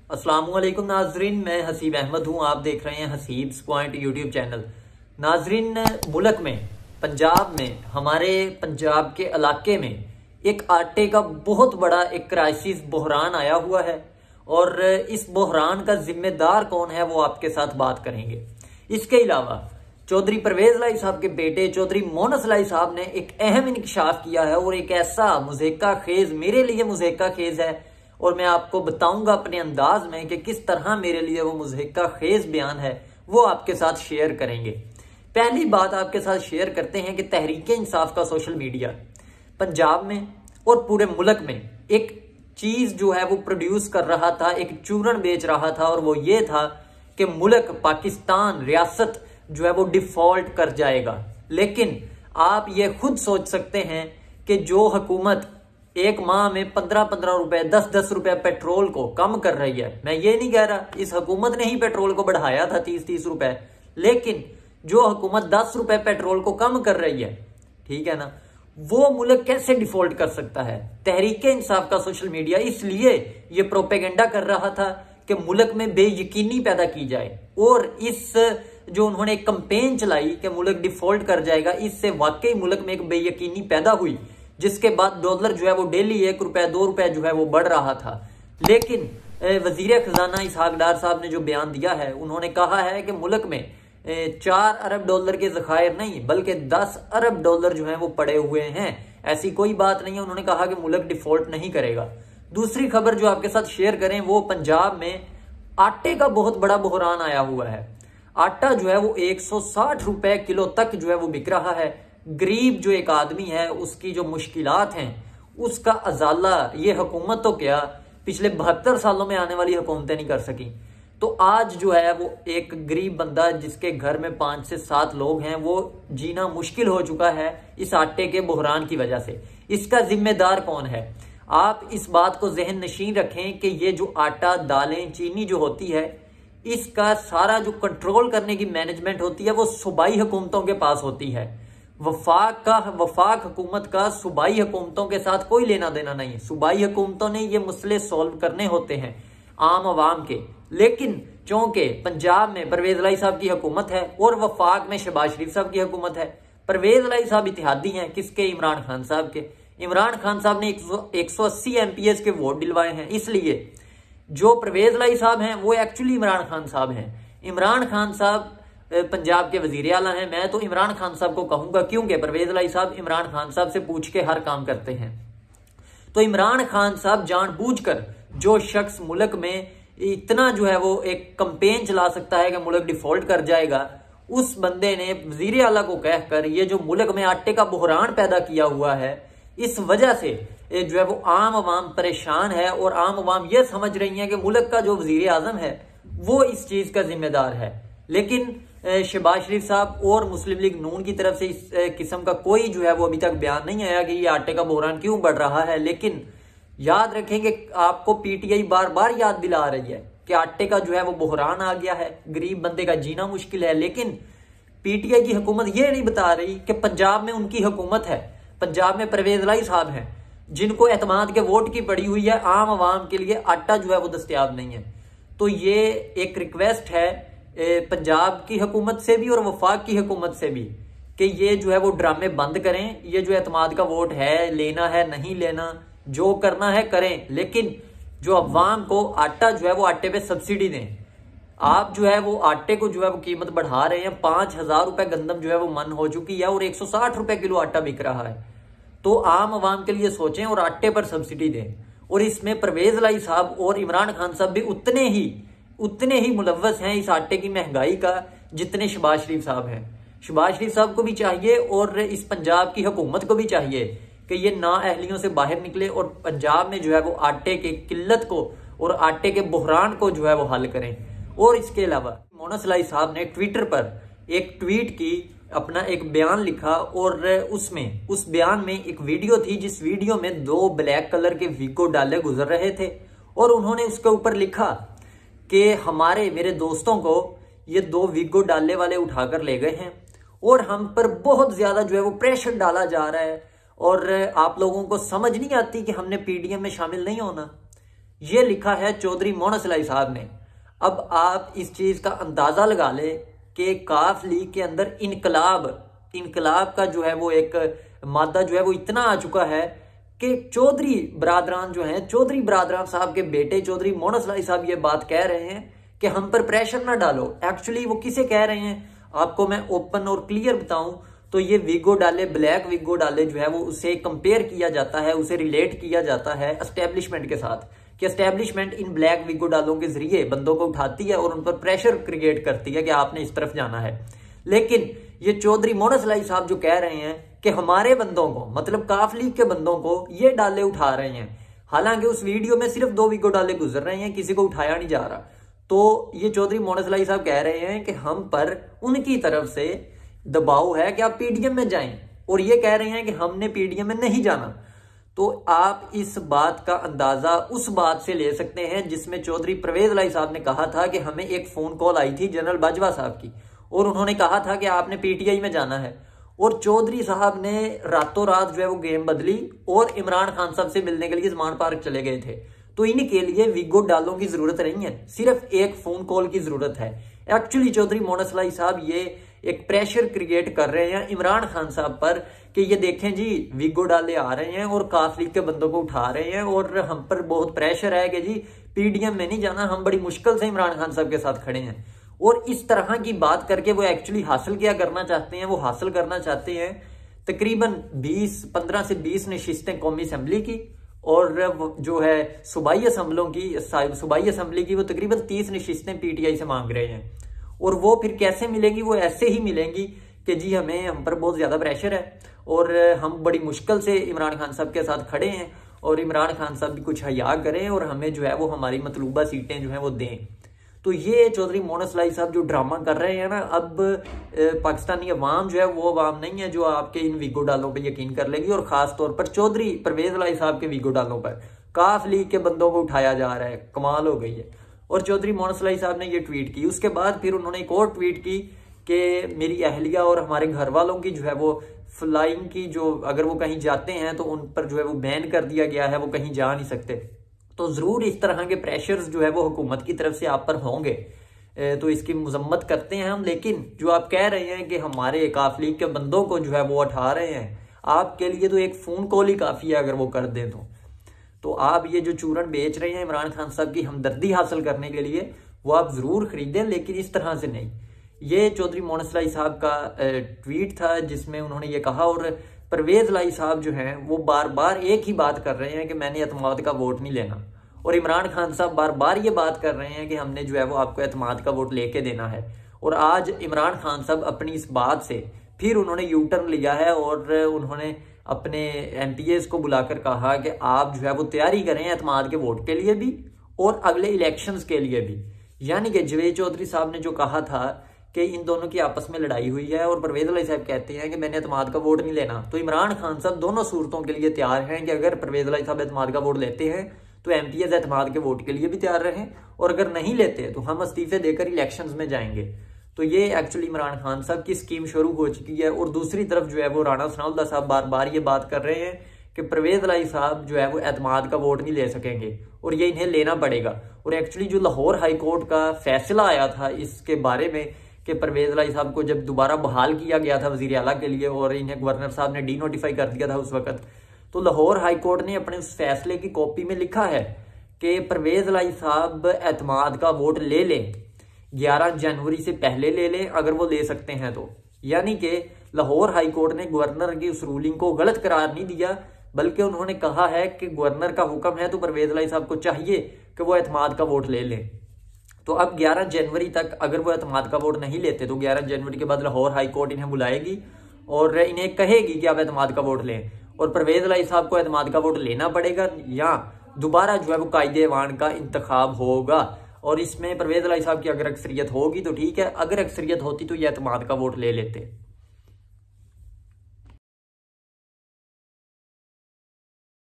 अस्सलामुअलैकुम नाजरीन, मैं हसीब अहमद हूँ। आप देख रहे हैं हसीब्स पॉइंट यूट्यूब चैनल। नाजरीन, मुल्क में पंजाब में हमारे पंजाब के इलाके में एक आटे का बहुत बड़ा एक क्राइसिस बहरान आया हुआ है और इस बहरान का जिम्मेदार कौन है वो आपके साथ बात करेंगे। इसके अलावा चौधरी परवेज लाई साहब के बेटे चौधरी मोनस लाई साहब ने एक अहम इंकशाफ किया है और एक ऐसा मुज़ेक्का खेज, मेरे लिए मुज़ेक्का खेज है और मैं आपको बताऊंगा अपने अंदाज में कि किस तरह मेरे लिए वो मुज़ेक्का खेज बयान है, वो आपके साथ शेयर करेंगे। पहली बात आपके साथ शेयर करते हैं कि तहरीक इंसाफ का सोशल मीडिया पंजाब में और पूरे मुल्क में एक चीज जो है वो प्रोड्यूस कर रहा था, एक चूरण बेच रहा था और वो ये था कि मुल्क पाकिस्तान रियासत जो है वो डिफॉल्ट कर जाएगा। लेकिन आप ये खुद सोच सकते हैं कि जो हुकूमत एक माह में 15-15 रुपए 10-10 रुपए पेट्रोल को कम कर रही है, मैं ये नहीं कह रहा इस हुकूमत ने ही पेट्रोल को बढ़ाया था 30-30 रुपए, लेकिन जो हुकूमत 10 रुपए पेट्रोल को कम कर रही है, ठीक है ना, वो मुल्क कैसे डिफॉल्ट कर सकता है। तहरीक इंसाफ का सोशल मीडिया इसलिए ये प्रोपेगेंडा कर रहा था कि मुल्क में बेयकीनी पैदा की जाए और इस जो उन्होंने एक कैंपेन चलाई कि मुल्क डिफॉल्ट कर जाएगा, इससे वाकई मुल्क में एक बेयकीनी पैदा हुई, जिसके बाद डॉलर जो है वो डेली 1 रुपए 2 रुपए जो है वो बढ़ रहा था। लेकिन वजीर खजाना इसहाक डार साहब ने जो बयान दिया है, उन्होंने कहा है कि मुल्क में 4 अरब डॉलर के ज़खायर नहीं बल्कि 10 अरब डॉलर जो है वो पड़े हुए हैं। ऐसी कोई बात नहीं है। उन्होंने कहा कि मुल्क डिफॉल्ट नहीं करेगा। दूसरी खबर जो आपके साथ शेयर करें, वो पंजाब में आटे का बहुत बड़ा बहरान आया हुआ है। आटा जो है वो 160 रुपए किलो तक जो है वो बिक रहा है। गरीब जो एक आदमी है उसकी जो मुश्किलात हैं उसका अजाला ये हुकूमत तो क्या पिछले 72 सालों में आने वाली हुकूमतें नहीं कर सकी। तो आज जो है वो एक गरीब बंदा जिसके घर में 5 से 7 लोग हैं, वो जीना मुश्किल हो चुका है इस आटे के बहरान की वजह से। इसका जिम्मेदार कौन है? आप इस बात को जहन नशीन रखें कि ये जो आटा, दालें, चीनी जो होती है, इसका सारा जो कंट्रोल करने की मैनेजमेंट होती है वो सूबाई हुकूमतों के पास होती है। वफाक हुकूमत का सूबाई हुकूमतों के साथ कोई लेना देना नहीं है। सूबाई हुकूमतों ने ये मसले सॉल्व करने होते हैं आम आवाम के। लेकिन चूंकि पंजाब में परवेज लाई साहब की हुकूमत है और वफाक में शहबाज शरीफ साहब की हुकूमत है। परवेज लाई साहब इत्तेहादी हैं किसके? इमरान खान साहब के। इमरान खान साहब ने 180 MPs के वोट दिलवाए हैं, इसलिए जो परवेज लाई साहब हैं वो एक्चुअली इमरान खान साहब हैं। इमरान खान साहब पंजाब के वजीर आला हैं। मैं तो इमरान खान साहब को कहूंगा, क्योंकि परवेज लाई साहब इमरान खान साहब से पूछ के हर काम करते हैं। तो इमरान खान साहब जानबूझकर जो शख्स मुल्क में इतना जो है वो एक कैंपेन चला सकता है कि मुल्क डिफॉल्ट कर जाएगा, उस बंदे ने वजीर आला को कहकर ये जो मुल्क में आटे का बहरान पैदा किया हुआ है, इस वजह से जो है वो आम आवाम परेशान है और आम आवाम ये समझ रही है कि मुल्क का जो वजीर आजम है वो इस चीज का जिम्मेदार है। लेकिन शहबाज शरीफ साहब और मुस्लिम लीग नून की तरफ से इस किस्म का कोई जो है वो अभी तक बयान नहीं आया कि ये आटे का बहरान क्यों बढ़ रहा है। लेकिन याद रखेंगे, आपको पीटीआई बार बार याद दिला रही है कि आटे का जो है वो बहरान आ गया है, गरीब बंदे का जीना मुश्किल है। लेकिन पीटीआई की हुकूमत ये नहीं बता रही कि पंजाब में उनकी हुकूमत है, पंजाब में परवेज लाई साहब हैं जिनको एतमाद के वोट की पड़ी हुई है, आम आवाम के लिए आटा जो है वो दस्तयाब नहीं है। तो ये एक रिक्वेस्ट है पंजाब की हुकूमत से भी और वफाक की हुकूमत से भी कि ये जो है वो ड्रामे बंद करें। ये जो एतमाद का वोट है, लेना है नहीं लेना, जो करना है करें, लेकिन जो अवाम को आटा जो है वो आटे पे सब्सिडी दें। आप जो है वो आटे को जो है वो कीमत बढ़ा रहे हैं। 5000 रुपए गंदम जो है वो मन हो चुकी है और 160 रुपए किलो आटा बिक रहा है। तो आम आवाम के लिए सोचें और आटे पर सब्सिडी दें। और इसमें परवेज लाई साहब और इमरान खान साहब भी उतने ही मुलव्वस हैं इस आटे की महंगाई का जितने शहबाज शरीफ साहब हैं। शहबाज शरीफ साहब को भी चाहिए और इस पंजाब की हुकूमत को भी चाहिए कि ये नाअहलियों से बाहर निकले और पंजाब में जो है वो आटे की किल्लत को और आटे के बहरान को जो है वो हल करें। और इसके अलावा मोनस लाई साहब ने ट्विटर पर एक ट्वीट की, अपना एक बयान लिखा और उस बयान में एक वीडियो थी, जिस वीडियो में 2 ब्लैक कलर के वीगो डाले गुजर रहे थे और उन्होंने उसके ऊपर लिखा कि मेरे दोस्तों को ये 2 वीगो डाले वाले उठाकर ले गए हैं और हम पर बहुत ज्यादा जो है वो प्रेशर डाला जा रहा है और आप लोगों को समझ नहीं आती कि हमने पीडीएम में शामिल नहीं होना। ये लिखा है चौधरी मोहम्मद सलाई साहब ने। अब आप इस चीज का अंदाजा लगा ले कि काफ लीग के अंदर इनकलाब का जो है वो एक मादा जो है वो इतना आ चुका है कि चौधरी बरादरान जो हैं, चौधरी बरादरान साहब के बेटे चौधरी मोहम्मद सलाई साहब ये बात कह रहे हैं कि हम पर प्रेशर ना डालो। एक्चुअली वो किसे कह रहे हैं, आपको मैं ओपन और क्लियर बताऊं तो ये विगो डाले, ब्लैक विगो डाले जो है वो उसे कंपेयर किया जाता है, उसे रिलेट किया जाता है एस्टेब्लिशमेंट के साथ, कि एस्टेब्लिशमेंट इन ब्लैक विगो डालों के जरिए बंदों को उठाती है और उन पर प्रेशर क्रिएट करती है कि आपने इस तरफ जाना है। लेकिन ये चौधरी मोहम्मद सलाई साहब जो कह रहे हैं कि हमारे बंदों को, मतलब काफ लीग के बंदों को ये डाले उठा रहे हैं, हालांकि उस वीडियो में सिर्फ 2 विगो डाले गुजर रहे हैं, किसी को उठाया नहीं जा रहा। तो ये चौधरी मोहम्मद सलाई साहब कह रहे हैं कि हम पर उनकी तरफ से दबाव है कि आप पीडीएम में जाएं, और ये कह रहे हैं कि हमने पीडीएम में नहीं जाना। तो आप इस बात का अंदाजा उस बात से ले सकते हैं जिसमें चौधरी परवेज लाई साहब ने कहा था कि हमें एक फोन कॉल आई थी जनरल बाजवा साहब की, और उन्होंने कहा था कि आपने पीटीआई में जाना है, और चौधरी साहब ने रातों रात जो है वो गेम बदली और इमरान खान साहब से मिलने के लिए जमान पार्क चले गए थे। तो इनके लिए विगो डालों की जरूरत नहीं है, सिर्फ एक फोन कॉल की जरूरत है। एक्चुअली चौधरी मोहम्मद सलाई साहब ये एक प्रेशर क्रिएट कर रहे हैं इमरान खान साहब पर कि ये देखें जी विगो डाले आ रहे हैं और काफ लीग के बंदों को उठा रहे हैं और हम पर बहुत प्रेशर है कि जी पीडीएम में नहीं जाना, हम बड़ी मुश्किल से इमरान खान साहब के साथ खड़े हैं। और इस तरह की बात करके वो एक्चुअली हासिल क्या करना चाहते हैं, वो हासिल करना चाहते हैं तकरीबन 15 से 20 नशिस्तें कौमी असम्बली की, और जो है सूबाई असम्बली की वो तकरीबन 30 नशिस्तें पीटीआई से मांग रहे हैं। और वो फिर कैसे मिलेंगी, वो ऐसे ही मिलेंगी कि जी हम पर बहुत ज्यादा प्रेशर है और हम बड़ी मुश्किल से इमरान खान साहब के साथ खड़े हैं, और इमरान खान साहब भी कुछ हया करें और हमें जो है वो हमारी मतलूबा सीटें जो है वो दें। तो ये चौधरी मोहम्मद सलाई साहब जो ड्रामा कर रहे हैं ना, अब पाकिस्तानी अवाम जो है वो अवाम नहीं है जो आपके इन विगो डालों पे यकीन कर लेगी, और खास तौर पर चौधरी परवेज लाई साहब के विगो डालों पर काफ लीग के बंदों को उठाया जा रहा है। कमाल हो गई है। और चौधरी मोहम्मद सलाई साहब ने ये ट्वीट की, उसके बाद फिर उन्होंने एक और ट्वीट की कि मेरी अहलिया और हमारे घर वालों की जो है वो फ्लाइंग की जो अगर वो कहीं जाते हैं तो उन पर जो है वो बैन कर दिया गया है, वो कहीं जा नहीं सकते। तो जरूर इस तरह के प्रेशर्स जो है वो हुकूमत की तरफ से आप पर होंगे, तो इसकी मजम्मत करते हैं हम। लेकिन जो आप कह रहे हैं कि हमारे काफ लीग के बंदों को जो है वो उठा रहे हैं, आपके लिए तो एक फोन कॉल ही काफी है अगर वो कर दें तो आप ये जो चूरन बेच रहे हैं इमरान खान साहब की हमदर्दी हासिल करने के लिए, वो आप जरूर खरीदें, लेकिन इस तरह से नहीं। ये चौधरी मोहम्मद सलाई साहब का ट्वीट था जिसमें उन्होंने ये कहा। और परवेज लाई साहब जो हैं वो बार बार एक ही बात कर रहे हैं कि मैंने एतमाद का वोट नहीं लेना, और इमरान खान साहब बार बार ये बात कर रहे हैं कि हमने जो है वो आपको एतमाद का वोट लेके देना है। और आज इमरान खान साहब अपनी इस बात से फिर उन्होंने यू टर्न लिया है और उन्होंने अपने एमपीएस को बुलाकर कहा कि आप जो है वो तैयारी करें एतमाद के वोट के लिए भी और अगले इलेक्शंस के लिए भी। यानी कि जवेद चौधरी साहब ने जो कहा था कि इन दोनों की आपस में लड़ाई हुई है और परवेज लाई साहब कहते हैं कि मैंने एतमाद का वोट नहीं लेना, तो इमरान खान साहब दोनों सूरतों के लिए तैयार हैं कि अगर परवेज लाई साहब एतमाद का वोट लेते हैं तो एमपीएस एतमाद के वोट के लिए भी तैयार रहें, और अगर नहीं लेते तो हम इस्तीफे देकर इलेक्शंस में जाएंगे। तो ये एक्चुअली इमरान खान साहब की स्कीम शुरू हो चुकी है। और दूसरी तरफ जो है वो राणा सनाउल्लाह साहब बार बार ये बात कर रहे हैं कि परवेज लाई साहब जो है वो एतमाद का वोट नहीं ले सकेंगे और ये इन्हें लेना पड़ेगा। और एक्चुअली जो लाहौर हाई कोर्ट का फैसला आया था इसके बारे में कि परवेज लाई साहब को जब दोबारा बहाल किया गया था वजीर आला के लिए और इन्हें गवर्नर साहब ने डी नोटिफाई कर दिया था उस वक्त, तो लाहौर हाई कोर्ट ने अपने उस फैसले की कॉपी में लिखा है कि परवेज लाई साहब एतमाद का वोट ले लें, 11 जनवरी से पहले ले लें अगर वो ले सकते हैं तो। यानी कि लाहौर हाई कोर्ट ने गवर्नर की उस रूलिंग को गलत करार नहीं दिया, बल्कि उन्होंने कहा है कि गवर्नर का हुक्म है तो परवेज लाई साहब को चाहिए कि वो एतमाद का वोट ले लें। तो अब 11 जनवरी तक अगर वो एतमाद का वोट नहीं लेते तो 11 जनवरी के बाद लाहौर हाई कोर्ट इन्हें बुलाएगी और इन्हें कहेगी कि आप एतमाद का वोट लें, और परवेज लाई साहब को एतमाद का वोट लेना पड़ेगा या दोबारा जो है वो कायदे ऐवान का इंतखाब होगा। और इसमें परवेज लाई साहब की अगर अक्सरियत होगी तो ठीक है, अगर अक्सरियत होती तो ये एतमाद का वोट ले लेते।